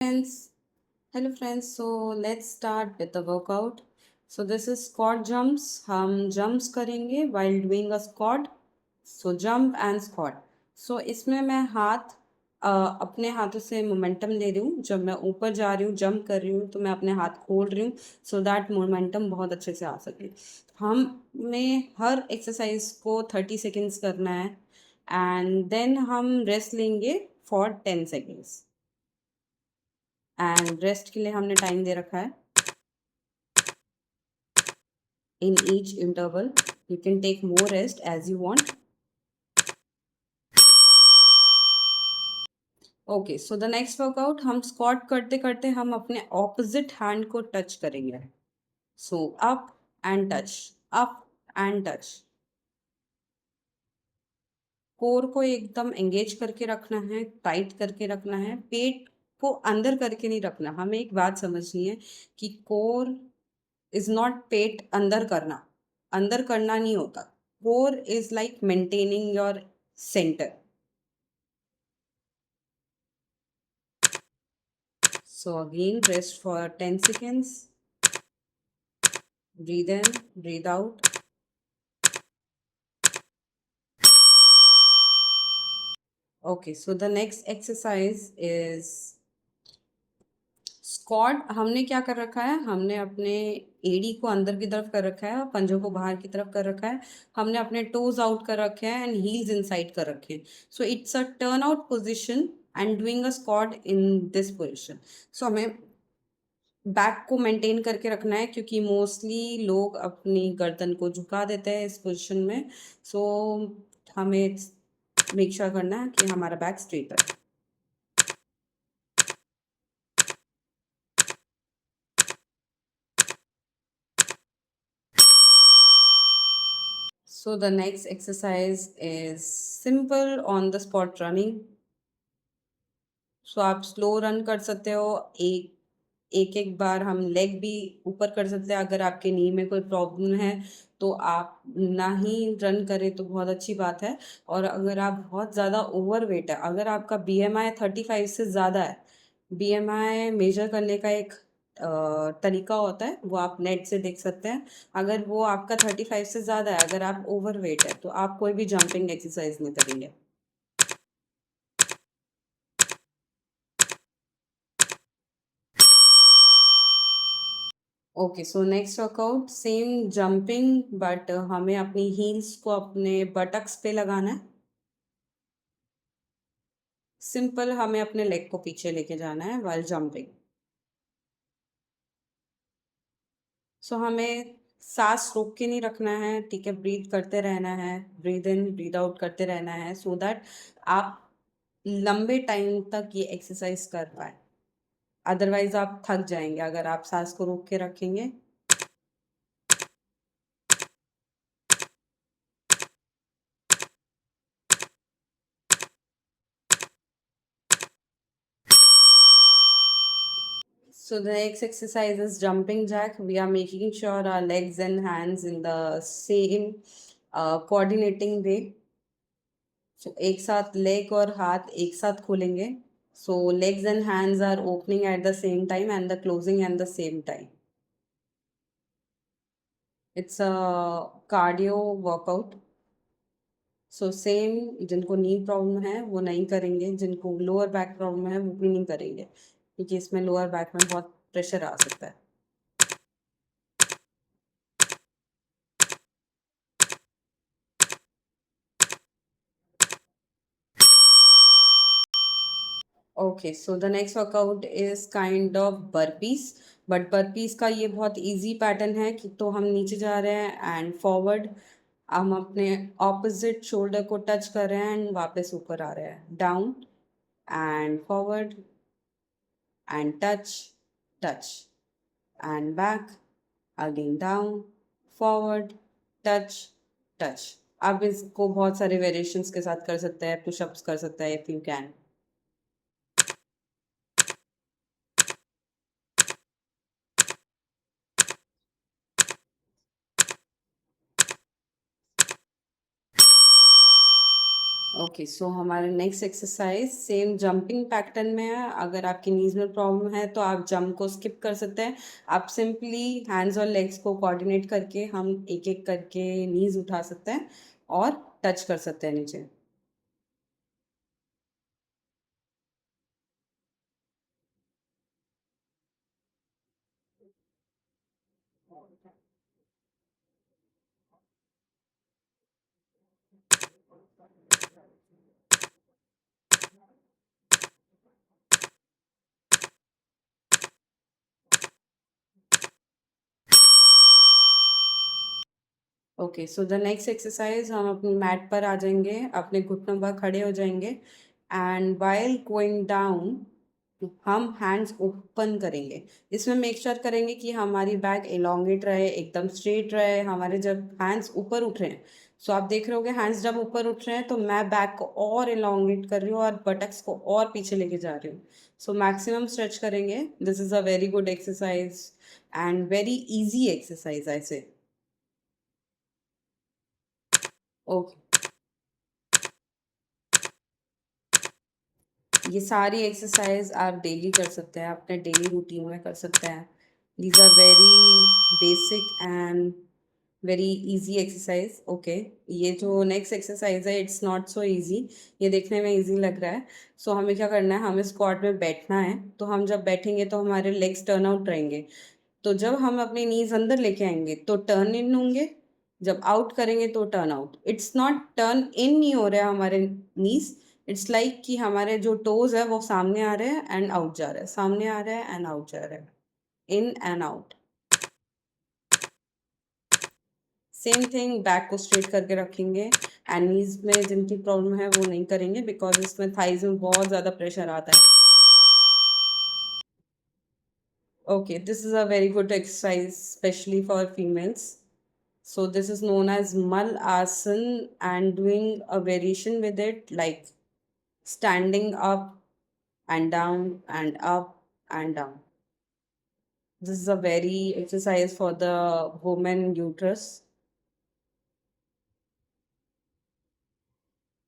Friends, hello friends. So let's start with the workout. So this is squat jumps. हम jumps करेंगे while doing a squat. So jump and squat. So इसमें मैं अपने हाथों से momentum ले रही हूँ. जब मैं ऊपर जा रही हूँ जंप कर रही हूँ तो मैं अपने हाथ खोल रही हूँ सो दैट मोमेंटम बहुत अच्छे से आ सके. हमें हर एक्सरसाइज को 30 सेकेंड्स करना है एंड देन हम रेस्ट लेंगे फॉर 10 सेकेंड्स. एंड रेस्ट के लिए हमने टाइम दे रखा है in each interval. You can take more rest as you want. Okay, so the next workout हम स्क्वाट करते करते हम अपने ऑपोजिट हैंड को टच करेंगे. So up and touch, up and touch. Core को एकदम एंगेज करके रखना है, टाइट करके रखना है. पेट को अंदर करके नहीं रखना. हमें एक बात समझनी है कि कोर इज नॉट पेट अंदर करना. अंदर करना नहीं होता. Core is like maintaining your centre. So again, rest for 10 seconds. Breathe in, breathe out. Okay, so the next exercise is squat. हमने क्या कर रखा है, हमने अपने एडी को अंदर की तरफ कर रखा है और पंजों को बाहर की तरफ कर रखा है. हमने अपने टोज आउट कर रखे हैं एंड हील्स इनसाइड कर रखे हैं. So it's a turn out position and doing a squat in this position. So हमें बैक को मेंटेन करके रखना है क्योंकि मोस्टली लोग अपनी गर्दन को झुका देते हैं इस पोजीशन में. सो हमें मेक श्योर करना है कि हमारा बैक स्ट्रेट है. So the next exercise is simple on the spot running. सो आप स्लो रन कर सकते हो. एक एक बार हम लेग भी ऊपर कर सकते हैं. अगर आपके नी में कोई प्रॉब्लम है तो आप ना ही रन करें तो बहुत अच्छी बात है. और अगर आप बहुत ज़्यादा ओवर वेट है, अगर आपका BMI 35 से ज़्यादा है, BMI मेजर करने का एक तरीका होता है, वो आप नेट से देख सकते हैं. अगर वो आपका 35 से ज़्यादा है, अगर आप ओवर वेट है तो आप कोई भी जंपिंग एक्सरसाइज नहीं करेंगे. Okay, so next workout same jumping but हमें अपनी हील्स को अपने बटक्स पे लगाना है. सिंपल हमें अपने लेग को पीछे लेके जाना है वाइल जंपिंग. सो हमें सांस रोक के नहीं रखना है. ठीक है, ब्रीथ करते रहना है. ब्रीथ इन ब्रीथ आउट करते रहना है सो दैट आप लंबे टाइम तक ये एक्सरसाइज कर पाए. अदरवाइज आप थक जाएंगे अगर आप सांस को रोक के रखेंगे. So the next exercise is jumping jack. We are making sure our legs and hands in the same coordinating way. So एक साथ leg और हाथ एक साथ खोलेंगे. So legs and hands are opening at the same time and the closing at the same time. It's a cardio workout. So same जिनको नी problem है वो नहीं करेंगे. जिनको लोअर बैक प्रॉब्लम है वो भी नहीं करेंगे क्योंकि इसमें लोअर बैक में बहुत प्रेशर आ सकता है. Okay, so the next workout is kind of burpees. But burpees का ये बहुत इजी पैटर्न है कि तो हम नीचे जा रहे हैं एंड फॉरवर्ड हम अपने ऑपोजिट शोल्डर को टच कर रहे हैं एंड वापस ऊपर आ रहे हैं. Down and forward and touch, touch and back, again down, forward, touch, touch. आप इसको बहुत सारे वेरिएशंस के साथ कर सकते हैं. पुशअप्स कर सकते हैं इफ यू कैन. ओके, सो हमारा next exercise same jumping pattern में है। अगर आपकी नीज में प्रॉब्लम है तो आप जंप को स्किप कर सकते हैं। आप सिंपली हैंड्स और लेग्स को कोऑर्डिनेट करके हम एक एक करके नीज उठा सकते हैं और टच कर सकते हैं नीचे। Okay, so the next exercise हम अपनी मैट पर आ जाएंगे, अपने घुटनों पर खड़े हो जाएंगे एंड व्हाइल गोइंग डाउन हम हैंड्स ओपन करेंगे। इसमें मेक श्योर करेंगे कि हमारी बैक एलोंगेट रहे, एकदम स्ट्रेट रहे। हमारे जब हैंड्स ऊपर उठ रहे हैं, सो आप देख रहे होगे हैंड्स जब ऊपर उठ रहे हैं तो मैं बैक को और एलोंगेट कर रही हूँ और बटक्स को और पीछे लेके जा रही हूँ। सो मैक्सिमम स्ट्रेच करेंगे। This is a very good exercise and very easy exercise I से। ओके, ये सारी एक्सरसाइज आप डेली कर सकते हैं, अपने डेली रूटीन में कर सकते हैं। These are very basic and very easy exercise. Okay, ये जो नेक्स्ट एक्सरसाइज है इट्स नॉट सो इजी। ये देखने में इजी लग रहा है। सो हमें क्या करना है, हमें स्क्वाट में बैठना है। तो हम जब बैठेंगे तो हमारे लेग्स टर्न आउट रहेंगे। तो जब हम अपनी नीज अंदर लेके आएंगे तो टर्न इन होंगे, जब आउट करेंगे तो turn out. It's not turn in नहीं हो रहा है हमारे नीज। इट्स लाइक कि हमारे जो टोज है वो सामने आ रहे हैं एंड आउट जा रहे हैं, सामने आ रहे हैं एंड आउट जा रहे हैं, in and out. Same thing back को स्ट्रेट करके रखेंगे एंड नीज में जिनकी प्रॉब्लम है वो नहीं करेंगे बिकॉज इसमें थाइज में बहुत ज़्यादा प्रेशर आता है। Okay, this is a very good exercise specially for females. So this is known as Mal Asan and doing a variation with it like standing up and down and up and down. This is a very exercise for the woman uterus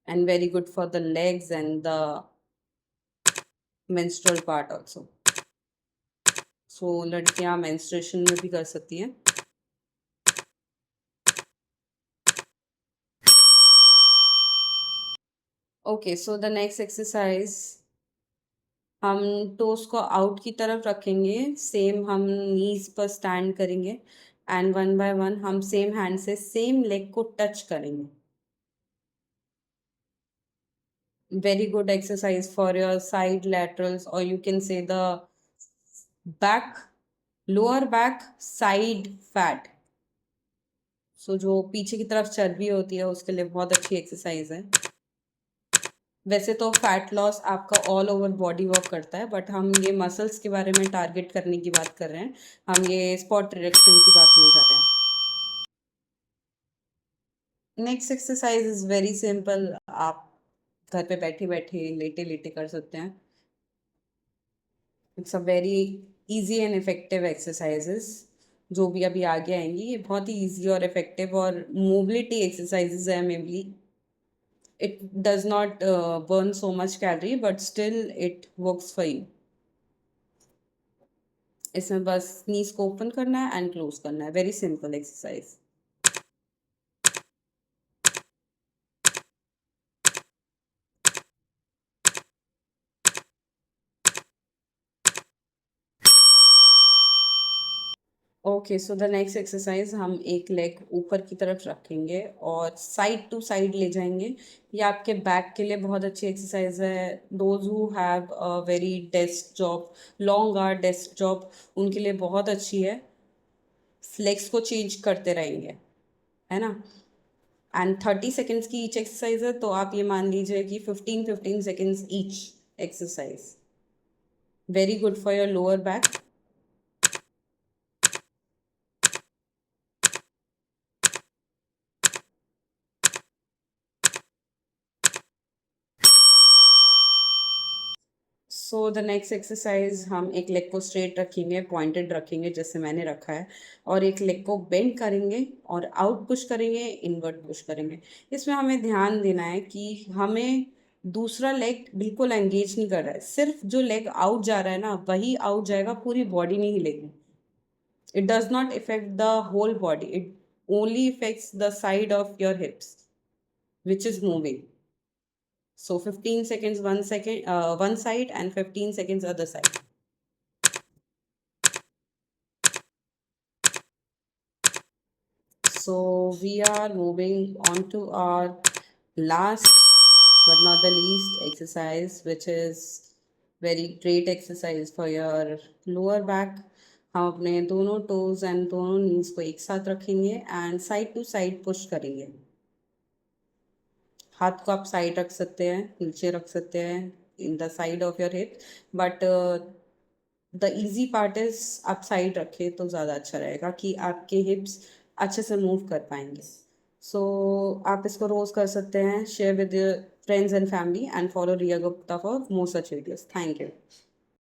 and very good for the legs and the menstrual part also. So लड़कियां menstruation में भी कर सकती हैं. Okay, so the next exercise हम toes को out की तरफ रखेंगे। सेम हम नीज पर स्टैंड करेंगे एंड वन बाय वन हम सेम हैंड से सेम लेग को टच करेंगे। Very good exercise for your side laterals और you can say the back, lower back side fat. So जो पीछे की तरफ चर्बी होती है उसके लिए बहुत अच्छी एक्सरसाइज है। वैसे तो फैट लॉस आपका ऑल ओवर बॉडी वर्क करता है बट हम ये मसल्स के बारे में टारगेट करने की बात कर रहे हैं, हम ये स्पॉट रिडक्शन की बात नहीं कर रहे हैं। Next exercise is very simple, आप घर पे बैठे बैठे लेटे लेटे कर सकते हैं। It's a very easy and effective exercises जो भी अभी आगे आएंगी ये बहुत ही इजी और इफेक्टिव और मोबिलिटी एक्सरसाइजेस है mainly. It does not burn so much calorie but still it works for you. इसमें बस स्नीज को ओपन करना है एंड क्लोज करना है, very simple exercise. Okay, so the next exercise हम एक लेग ऊपर की तरफ रखेंगे और साइड टू साइड ले जाएंगे। ये आपके बैक के लिए बहुत अच्छी एक्सरसाइज है। Those who have a very desk job, long hour desk job, उनके लिए बहुत अच्छी है। लेग्स को चेंज करते रहेंगे, है ना। एंड 30 सेकेंड्स की ईच एक्सरसाइज है तो आप ये मान लीजिए कि 15-15 seconds each exercise. Very good for your lower back. So the next exercise, हम एक लेग को स्ट्रेट रखेंगे, पॉइंटेड रखेंगे जैसे मैंने रखा है, और एक लेग को बेंड करेंगे और आउट पुश करेंगे, इनवर्ट पुश करेंगे। इसमें हमें ध्यान देना है कि हमें दूसरा लेग बिल्कुल एंगेज नहीं कर रहा है, सिर्फ जो लेग आउट जा रहा है ना वही आउट जाएगा, पूरी बॉडी नहीं हिलेगी। It does not affect the whole body, it only affects the side of your hips which is moving. So 15 seconds one side and 15 seconds other side. So we are moving on to our last but not the least exercise, which is very great exercise for your lower back. हम अपने दोनों toes and दोनों नीज को एक साथ रखेंगे and side to side push करेंगे। हाथ को आप साइड रख सकते हैं, नीचे रख सकते हैं, in the side of your hip, but the easy part is आप साइड रखें तो ज़्यादा अच्छा रहेगा कि आपके हिप्स अच्छे से मूव कर पाएंगे। सो आप इसको रोज़ कर सकते हैं। Share with your friends and family and follow Riya Gupta for more such videos. Thank you.